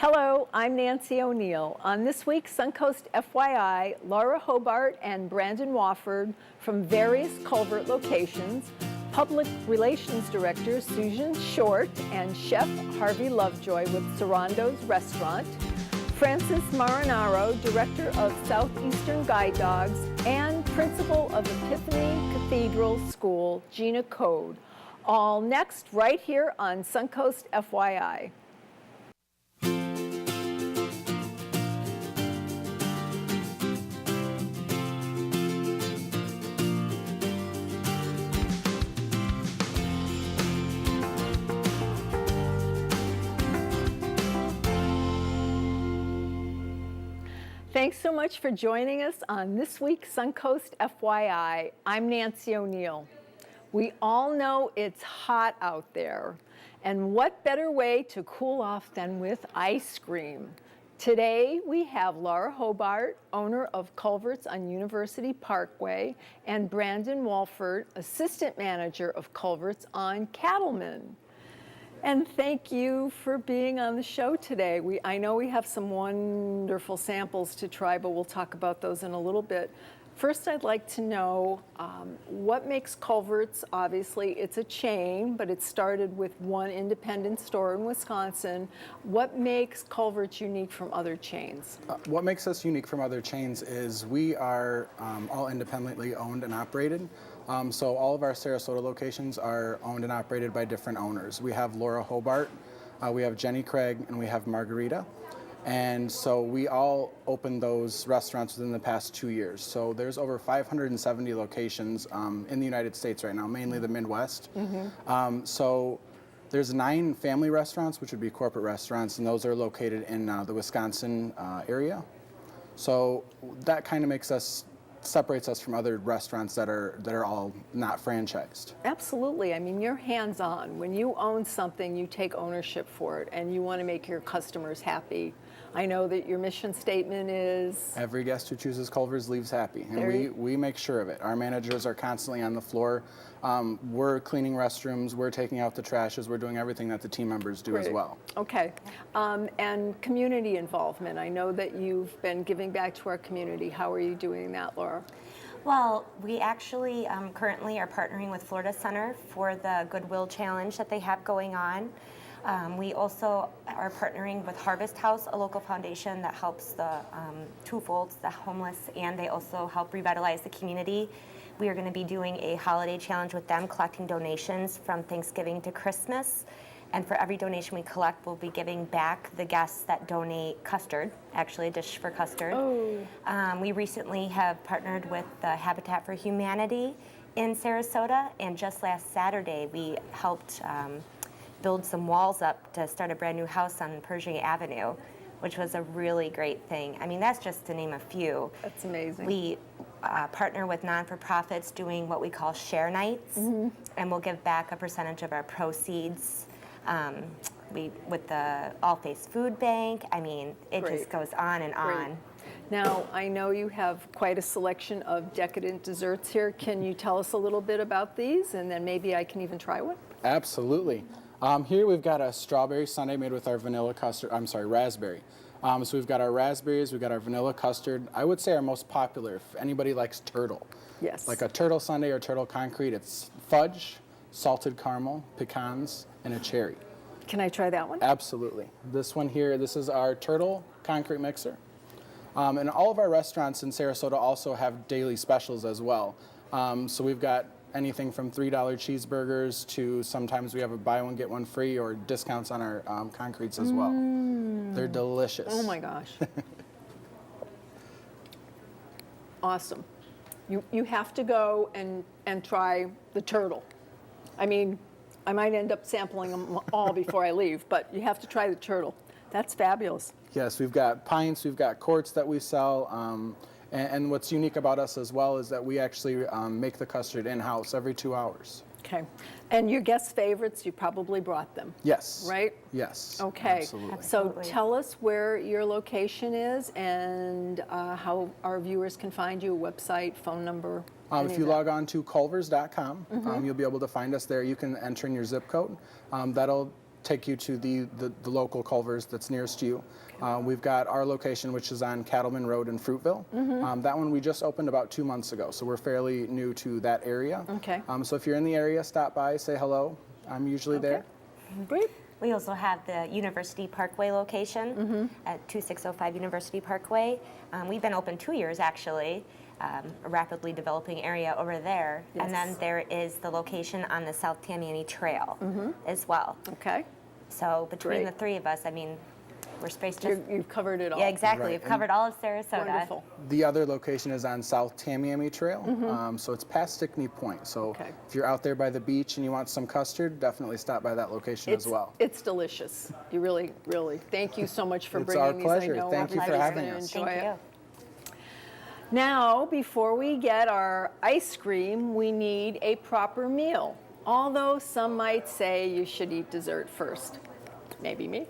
Hello, I'm Nancy O'Neill. On this week's Suncoast FYI, Laura Hobart and Brandon Wofford from various Culvert locations, Public Relations Director Susan Short and Chef Harvey Lovejoy with Sarando's Restaurant, Francis Marinaro, Director of Southeastern Guide Dogs, and Principal of Epiphany Cathedral School, Gina Code. All next right here on Suncoast FYI. Thanks so much for joining us on this week's Suncoast FYI. I'm Nancy O'Neill. We all know it's hot out there, and what better way to cool off than with ice cream? Today we have Laura Hobart, owner of Culvers on University Parkway, and Brandon Wofford, assistant manager of Culvers on Cattleman. And thank you for being on the show today. I know we have some wonderful samples to try, but we'll talk about those in a little bit. First, I'd like to know what makes Culver's, obviously it's a chain, but it started with one independent store in Wisconsin. What makes Culver's unique from other chains? What makes us unique from other chains is we are all independently owned and operated. So all of our Sarasota locations are owned and operated by different owners. We have Laura Hobart, we have Jenny Craig, and we have Margarita. And so we all opened those restaurants within the past 2 years. So there's over 570 locations in the United States right now, mainly the Midwest. So there's 9 family restaurants, which would be corporate restaurants, and those are located in the Wisconsin area. So that kind of separates us from other restaurants that are all not franchised. Absolutely. I mean, you're hands-on. When you own something, you take ownership for it, and you want to make your customers happy. I know that your mission statement is... Every guest who chooses Culver's leaves happy, and we make sure of it. Our managers are constantly on the floor. We're cleaning restrooms, we're taking out the trashes, we're doing everything that the team members do as well. Okay. And community involvement. I know that you've been giving back to our community. How are you doing that, Laura? Well, we actually currently are partnering with Florida Center for the Goodwill Challenge that they have going on. We also are partnering with Harvest House, a local foundation that helps the twofolds, the homeless, and they also help revitalize the community. We are going to be doing a holiday challenge with them, collecting donations from Thanksgiving to Christmas. And for every donation we collect, we'll be giving back the guests that donate custard, actually a dish for custard. We recently have partnered with the Habitat for Humanity in Sarasota, and just last Saturday we helped build some walls up to start a brand new house on Pershing Avenue, which was a really great thing. I mean, that's just to name a few. That's amazing. We partner with non-for-profits doing what we call share nights, and we'll give back a percentage of our proceeds. With the All Face Food Bank, I mean, it just goes on and on. Now, I know you have quite a selection of decadent desserts here. Can you tell us a little bit about these, and then maybe I can even try one? Absolutely. Here we've got a strawberry sundae made with our raspberry. So we've got our raspberries, we've got our vanilla custard. I would say our most popular, if anybody likes turtle. Yes. Like a turtle sundae or turtle concrete, it's fudge, salted caramel, pecans, and a cherry. Can I try that one? Absolutely. This one here, this is our turtle concrete mixer. And all of our restaurants in Sarasota also have daily specials as well. So we've got anything from $3 cheeseburgers to sometimes we have a buy one, get one free or discounts on our concretes as well. They're delicious. Oh my gosh. Awesome. You have to go and try the turtle. I mean, I might end up sampling them all before I leave, but you have to try the turtle. That's fabulous. Yes, we've got pints, we've got quarts that we sell. And what's unique about us as well is that we actually make the custard in-house every 2 hours. Okay. And your guest favorites, you probably brought them. Yes. Right? Yes. Okay. Absolutely. So tell us where your location is and how our viewers can find you, website, phone number. If you log on to culvers.com, you'll be able to find us there. You can enter in your zip code. That'll take you to the local Culvers that's nearest you. We've got our location, which is on Cattleman Road in Fruitville. That one we just opened about 2 months ago, so we're fairly new to that area. Okay. So if you're in the area, stop by, say hello. I'm usually there. Great. We also have the University Parkway location at 2605 University Parkway. We've been open 2 years, actually. A rapidly developing area over there. Yes. And then there is the location on the South Tamiami Trail as well. Okay. So between Great. the three of us, I mean, we're spaced just... You've covered it all. Yeah, exactly. Right. We've covered all of Sarasota. Wonderful. The other location is on South Tamiami Trail, so it's past Stickney Point. So Okay. if you're out there by the beach and you want some custard, definitely stop by that location as well. It's delicious. You really, really. Thank you so much for It's bringing our these. pleasure. I know Thank you for everybody's having gonna us. enjoy Thank it. you. Now, before we get our ice cream, we need a proper meal. Although some might say you should eat dessert first. Maybe me.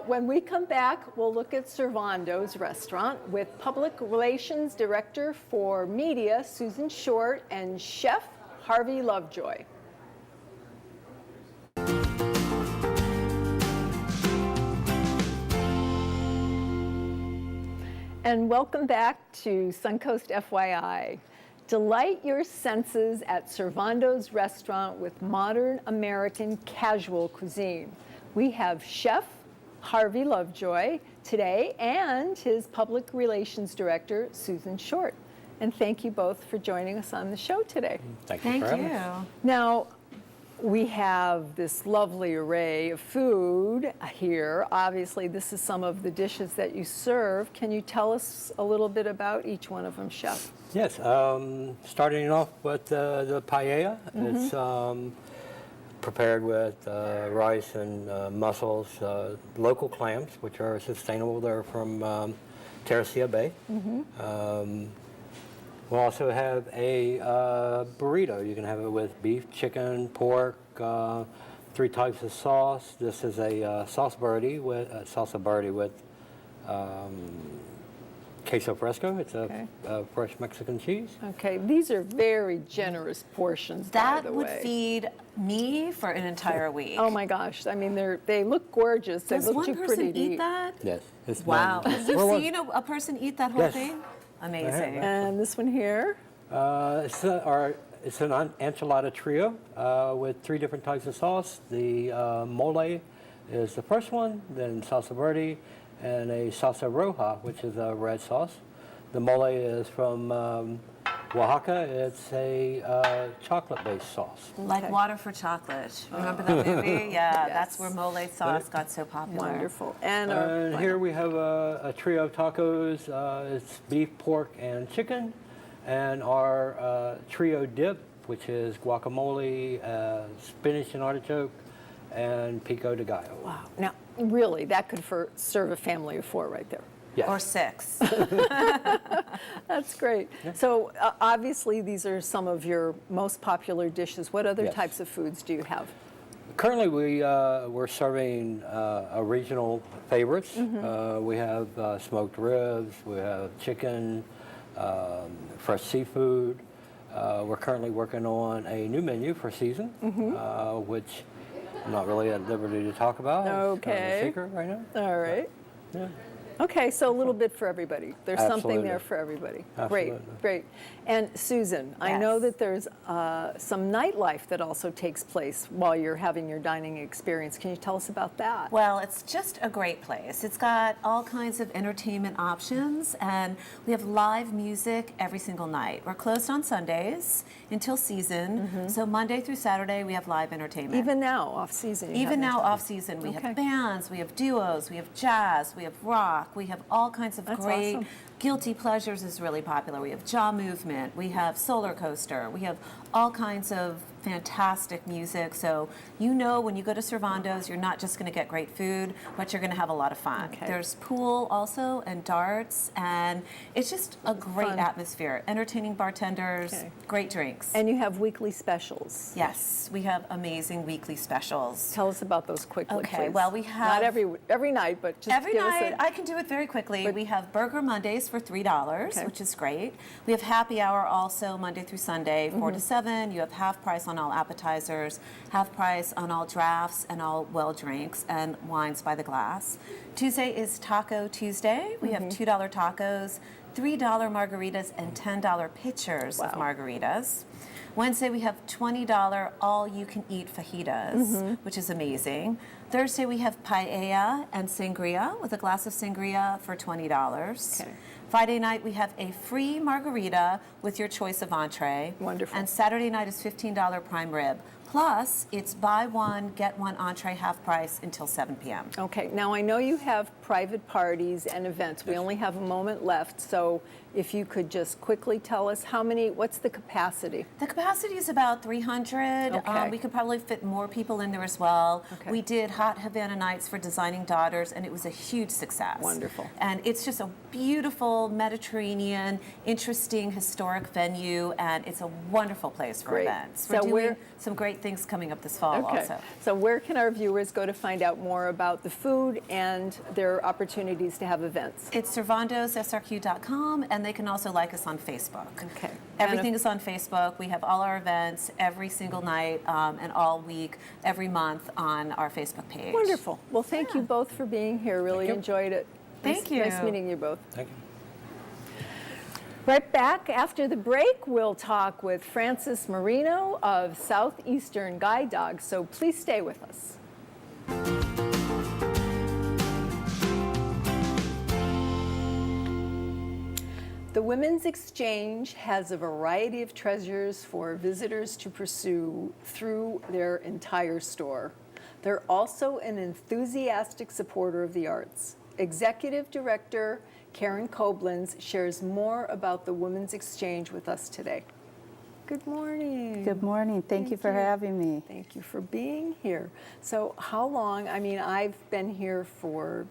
When we come back, we'll look at Servando's restaurant with Public Relations Director for Media, Susan Short, and Chef Harvey Lovejoy. And welcome back to Suncoast FYI. Delight your senses at Servando's restaurant with modern American casual cuisine. We have Chef Harvey Lovejoy today and his Public Relations Director, Susan Short. And thank you both for joining us on the show today. Thank you for having us. Now, we have this lovely array of food here. Obviously, this is some of the dishes that you serve. Can you tell us a little bit about each one of them, Chef? Yes, starting off with the paella. It's prepared with rice and mussels, local clams, which are sustainable. They're from Terracea Bay. We'll also have a burrito. You can have it with beef, chicken, pork, 3 types of sauce. This is a salsa verde with queso fresco. It's a fresh Mexican cheese. Okay, these are very generous portions, by That the would way. feed me for an entire week. Oh my gosh, I mean, they look gorgeous. They Does look one too person pretty to eat eat. that? Yes. It's Wow. one- You've we're seen a person eat that whole Yes. thing? Amazing. And this one here, It's an enchilada trio with 3 different types of sauce. The mole is the first one, then salsa verde, and a salsa roja, which is a red sauce. The mole is from Oaxaca. It's a chocolate-based sauce. Like Okay. water for chocolate. Remember that movie? Yeah, Yes. that's where mole sauce got so popular. wonderful. And And here we have a trio of tacos. It's beef, pork, and chicken. And our trio dip, which is guacamole, spinach and artichoke, and pico de gallo. wow, now really, that could serve a family of 4 right there. Yes. Or 6. That's great. So obviously, these are some of your most popular dishes. What other Yes. types of foods do you have? Currently, we're serving a regional favorites. We have smoked ribs, we have chicken, fresh seafood. We're currently working on a new menu for season, which I'm not really at liberty to talk about. It's kind of Okay. a secret right now. All right. Yeah. Okay, so a little bit for everybody. There's something Absolutely. there for everybody. Absolutely. Great, great. And Susan, I know Yes. that there's some nightlife that also takes place while you're having your dining experience. Can you tell us about that? Well, it's just a great place. It's got all kinds of entertainment options, and we have live music every single night. We're closed on Sundays until season, so Monday through Saturday we have live entertainment. Even now, off season. you Even have now, entertainment. off season, we Okay. have bands, we have duos, we have jazz, we have rock, we have all kinds of That's great. awesome. Guilty Pleasures is really popular. We have Jaw Movement, we have Solar Coaster, we have all kinds of fantastic music. So you know when you go to Servando's, you're not just going to get great food, but you're going to have a lot of fun. Okay. There's pool also and darts, and it's just a great Fun. atmosphere. Entertaining bartenders, Okay. great drinks. And you have weekly specials. Yes, we have amazing weekly specials. Tell us about those quickly, Okay, please. well, we Not have- every night, but just Every give us night, a... I can do it very quickly. We have Burger Mondays for $3, Okay. which is great. We have happy hour also Monday through Sunday, 4 to 7. You have half price on on all appetizers, half price on all drafts and all well drinks and wines by the glass. Tuesday is Taco Tuesday. We have $2 tacos, $3 margaritas, and $10 pitchers of margaritas. Wednesday, we have $20 all-you-can-eat fajitas, which is amazing. Thursday, we have paella and sangria with a glass of sangria for $20. Okay. Friday night, we have a free margarita with your choice of entree. Wonderful. And Saturday night is $15 prime rib. Plus, it's buy one, get one entree half price until 7 p.m. Okay, now I know you have private parties and events. We only have a moment left, so if you could just quickly tell us what's the capacity? The capacity is about 300. Okay. We could probably fit more people in there as well. Okay. We did Hot Havana Nights for Designing Daughters, and it was a huge success. Wonderful. And it's just a beautiful Mediterranean, interesting, historic venue, and it's a wonderful place for Great. events. So We're doing some great things coming up this fall also. So where can our viewers go to find out more about the food and their opportunities to have events? It's servandosSRQ.com, and they can also like us on Facebook. Okay. Everything is on Facebook. We have all our events every single night and all week, every month on our Facebook page. Wonderful. Well, thank you both for being here. Really enjoyed it. Thank Nice you. meeting you both. Thank you. Right back after the break, we'll talk with Francis Marino of Southeastern Guide Dogs, so please stay with us. The Women's Exchange has a variety of treasures for visitors to pursue through their entire store. They're also an enthusiastic supporter of the arts. Executive Director Karen Koblenz shares more about the Women's Exchange with us today. Good morning. Good morning. Thank you for having me. Thank you for being here. So how long, I've been here for,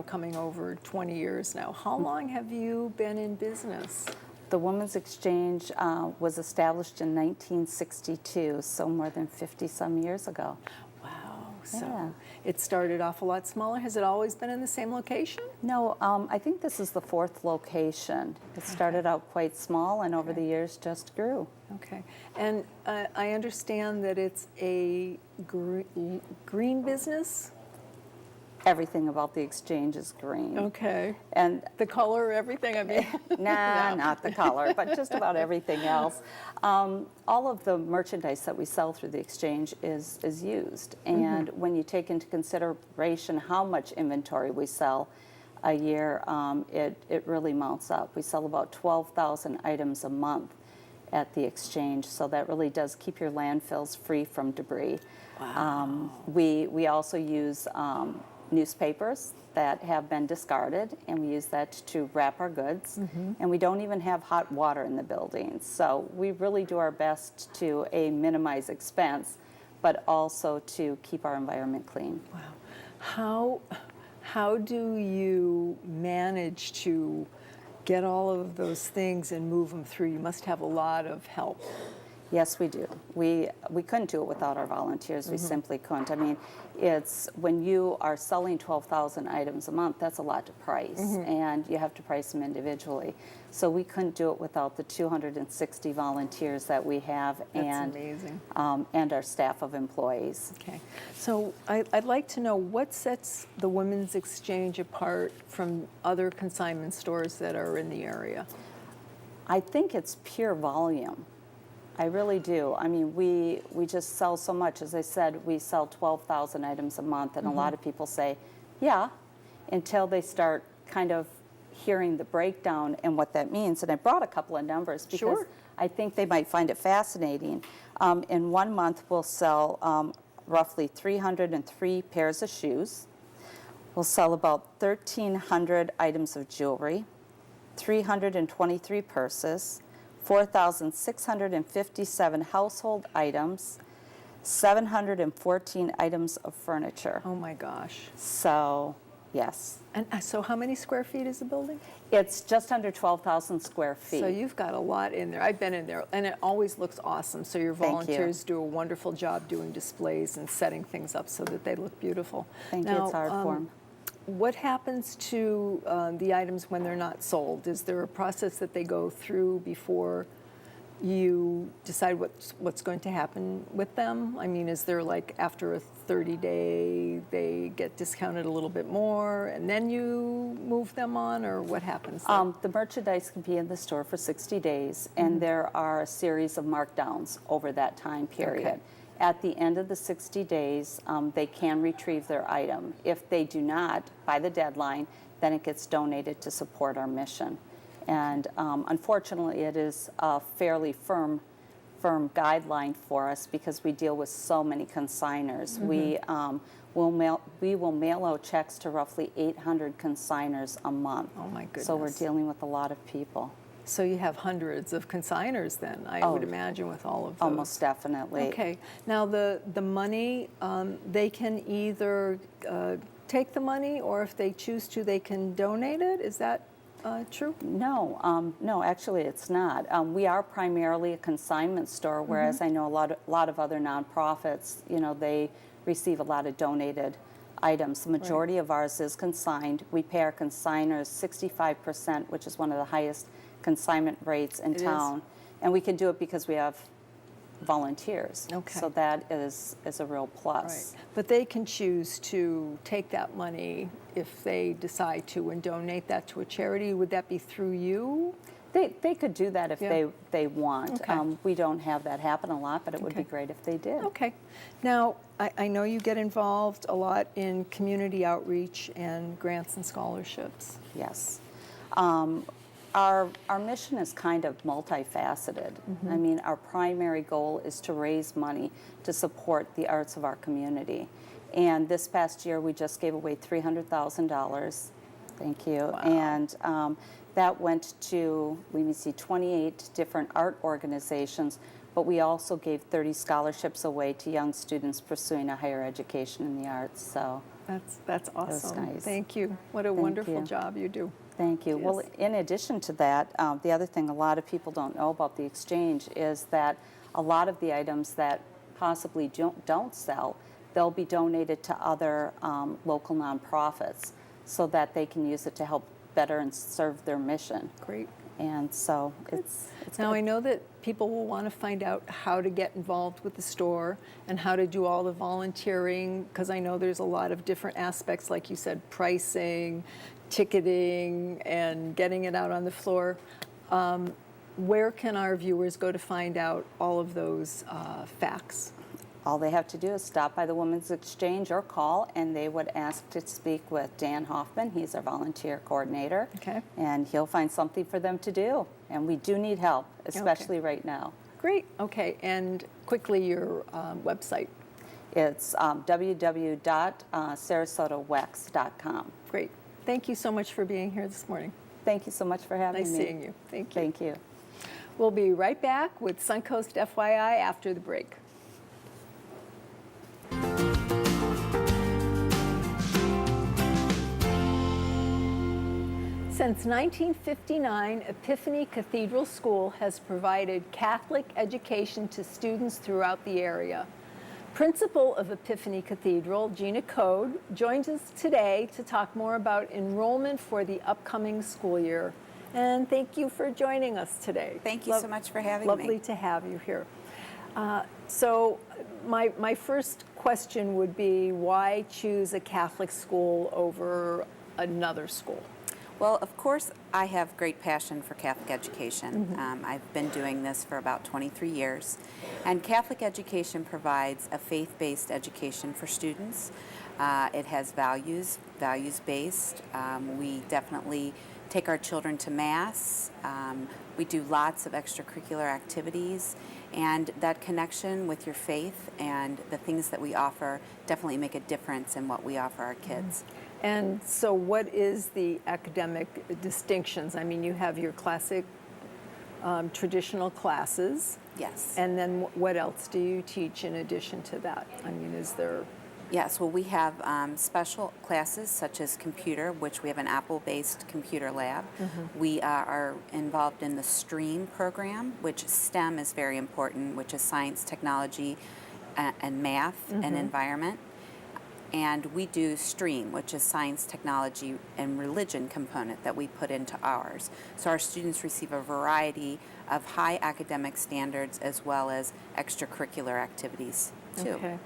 coming over 20 years now. How long have you been in business? The Women's Exchange was established in 1962, so more than 50-some years ago. Wow. So Yeah. it started off a lot smaller. Has it always been in the same location? No, I think this is the 4th location. It started out quite small and over the years just grew. Okay. And I understand that it's a green business? Everything about the Exchange is green. Okay. And The color, everything, nah, No. not the color, but just about everything else. All of the merchandise that we sell through the Exchange is used. And when you take into consideration how much inventory we sell a year, it really mounts up. We sell about 12,000 items a month at the Exchange, so that really does keep your landfills free from debris. Wow. We also use newspapers that have been discarded, and we use that to wrap our goods. And we don't even have hot water in the buildings. So we really do our best to minimize expense, but also to keep our environment clean. Wow. How do you manage to get all of those things and move them through? You must have a lot of help. Yes, we do. We couldn't do it without our volunteers. We simply couldn't. I mean, it's when you are selling 12,000 items a month, that's a lot to price, and you have to price them individually. So we couldn't do it without the 260 volunteers that we have, That's amazing. And our staff of employees. Okay. So I'd like to know what sets the Women's Exchange apart from other consignment stores that are in the area? I think it's pure volume. I really do. I mean, we just sell so much. As I said, we sell 12,000 items a month, and a lot of people say, yeah, until they start kind of hearing the breakdown and what that means. And I brought a couple of numbers because Sure. I think they might find it fascinating. In 1 month, we'll sell roughly 303 pairs of shoes. We'll sell about 1,300 items of jewelry, 323 purses, 4,657 household items, 714 items of furniture. Oh my gosh. So, yes. And so how many square feet is the building? It's just under 12,000 square feet. So you've got a lot in there. I've been in there, and it always looks awesome. So your Thank you. volunteers do a wonderful job doing displays and setting things up so that they look beautiful. Thank you. Now, It's art form. What happens to the items when they're not sold? Is there a process that they go through before you decide what's going to happen with them? I mean, is there like after a 30-day, they get discounted a little bit more, and then you move them on, or what happens there? The merchandise can be in the store for 60 days, and there are a series of markdowns over that time period. Okay. At the end of the 60 days, they can retrieve their item. If they do not, by the deadline, then it gets donated to support our mission. And unfortunately, it is a fairly firm guideline for us because we deal with so many consigners. We will mail out checks to roughly 800 consigners a month. Oh my goodness. So we're dealing with a lot of people. So you have hundreds of consigners then, I would imagine, with all of those. Almost definitely. Okay. Now the money, they can either take the money, or if they choose to, they can donate it. Is that true? No, no, actually it's not. We are primarily a consignment store, whereas I know a lot of other nonprofits, you know, they receive a lot of donated items. The majority of ours is consigned. We pay our consigners 65%, which is one of the highest consignment rates in town. And we can do it because we have volunteers. Okay. So that is a real plus. Right. But they can choose to take that money if they decide to and donate that to a charity. Would that be through you? They could do that if they want. Okay. We don't have that happen a lot, but it would be great if they did. Okay. Now, I know you get involved a lot in community outreach and grants and scholarships. Yes. Our mission is kind of multifaceted. I mean, our primary goal is to raise money to support the arts of our community. And this past year, we just gave away $300,000. Thank you. Wow. And that went to, 28 different art organizations, but we also gave 30 scholarships away to young students pursuing a higher education in the arts. So That's awesome. nice. Thank you. What a wonderful job you do. thank you. Well, in addition to that, the other thing a lot of people don't know about the exchange is that a lot of the items that possibly don't sell, they'll be donated to other local nonprofits so that they can use it to help better and serve their mission. Great. And so it's Now, good. I know that people will want to find out how to get involved with the store and how to do all the volunteering, because I know there's a lot of different aspects, like you said, pricing, ticketing, and getting it out on the floor. Where can our viewers go to find out all of those facts? All they have to do is stop by the Women's Exchange or call, and they would ask to speak with Dan Hoffman. He's our volunteer coordinator. Okay. And he'll find something for them to do. And we do need help, especially right now. Great. Okay. And quickly, your website. It's www.sarasotawex.com. Great. Thank you so much for being here this morning. Thank you so much for having Nice me. seeing you. Thank you. Thank you. We'll be right back with Suncoast FYI after the break. Since 1959, Epiphany Cathedral School has provided Catholic education to students throughout the area. Principal of Epiphany Cathedral, Gina Code, joins us today to talk more about enrollment for the upcoming school year. And thank you for joining us today. Thank you so much for having me. Lovely to have you here. So my first question would be, why choose a Catholic school over another school? Well, of course, I have great passion for Catholic education. I've been doing this for about 23 years. And Catholic education provides a faith-based education for students. It has values-based. We definitely take our children to Mass. We do lots of extracurricular activities. And that connection with your faith and the things that we offer definitely make a difference in what we offer our kids. And so what is the academic distinctions? I mean, you have your classic traditional classes. Yes. And then what else do you teach in addition to that? I mean, is there... Yes, well, we have special classes such as computer, which we have an Apple-based computer lab. We are involved in the STREAM program, which STEM is very important, which is science, technology, and math and environment. and we do STREAM, which is science, technology, and religion component that we put into ours. So our students receive a variety of high academic standards as well as extracurricular activities too. Okay.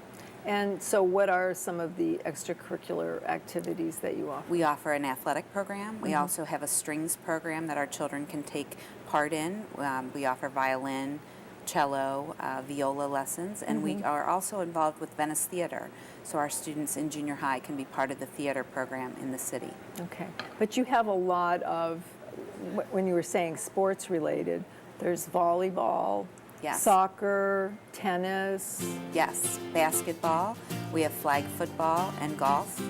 And so what are some of the extracurricular activities that you offer? We offer an athletic program. We also have a strings program that our children can take part in. We offer violin, cello, viola lessons, and we are also involved with Venice Theater. So our students in junior high can be part of the theater program in the city. Okay. But you have a lot of, when you were saying sports related, there's volleyball, Yes. soccer, tennis. Yes, basketball. We have flag football and golf.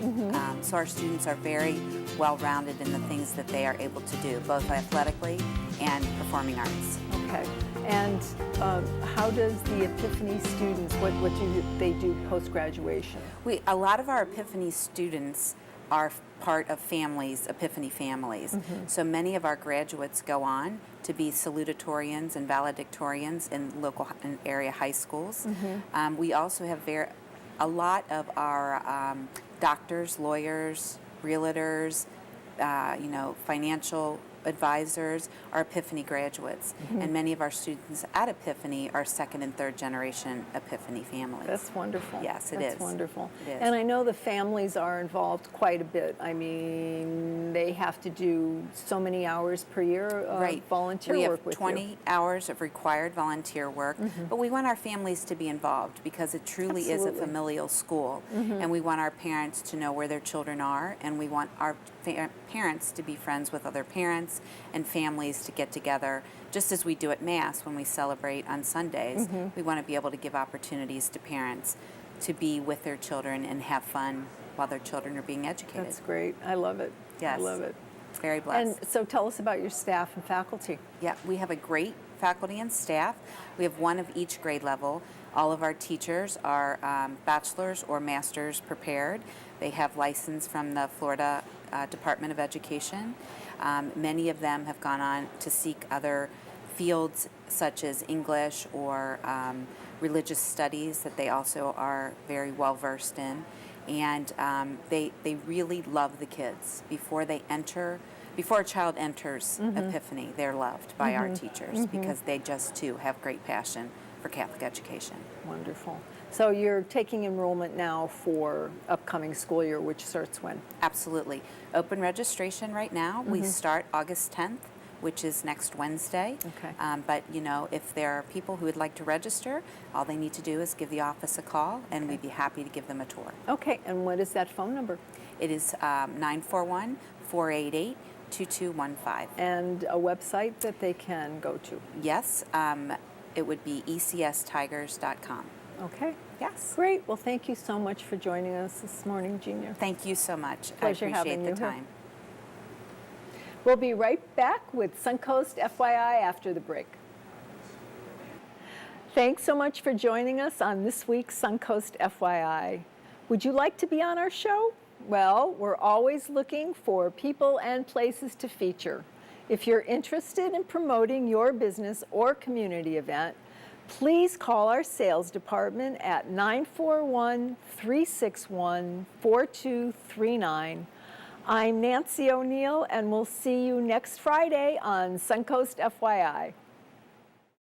So our students are very well-rounded in the things that they are able to do, both athletically and performing arts. Okay. And how does the Epiphany students, what do they do post-graduation? A lot of our Epiphany students are part of families, Epiphany families. So many of our graduates go on to be salutatorians and valedictorians in local and area high schools. We also have a lot of our doctors, lawyers, realtors, financial advisors are Epiphany graduates, and many of our students at Epiphany are second and third generation Epiphany families. That's wonderful. Yes, it That's is. wonderful. It is. And I know the families are involved quite a bit. I mean, they have to do so many hours per year of Right. volunteer we work have with 20 hours of required volunteer work, but we want our families to be involved because it truly is a Absolutely. familial school, and we want our parents to know where their children are, and we want our parents to be friends with other parents and families to get together, just as we do at Mass when we celebrate on Sundays. We want to be able to give opportunities to parents to be with their children and have fun while their children are being educated. That's great. I love it. Yes. I love it. Very blessed. And so tell us about your staff and faculty. Yeah, we have a great faculty and staff. We have one of each grade level. All of our teachers are bachelor's or master's prepared. They have license from the Florida Department of Education. Many of them have gone on to seek other fields such as English or religious studies that they also are very well versed in. And they really love the kids. Before a child enters Epiphany, they're loved by our teachers because they just too have great passion for Catholic education. Wonderful. So you're taking enrollment now for upcoming school year, which starts when? Absolutely. Open registration right now. We start August 10th, which is next Wednesday. Okay. But if there are people who would like to register, all they need to do is give the office a call, and we'd be happy to give them a tour. Okay, and what is that phone number? It is 941-488-2215. And a website that they can go to? Yes, it would be ecstigers.com. Okay. Yes. Great. Well, thank you so much for joining us this morning, Junior. Thank you so much. Pleasure I appreciate having the you here. time. We'll be right back with Suncoast FYI after the break. Thanks so much for joining us on this week's Suncoast FYI. Would you like to be on our show? Well, we're always looking for people and places to feature. If you're interested in promoting your business or community event, please call our sales department at 941-361-4239. I'm Nancy O'Neill, and we'll see you next Friday on Suncoast FYI.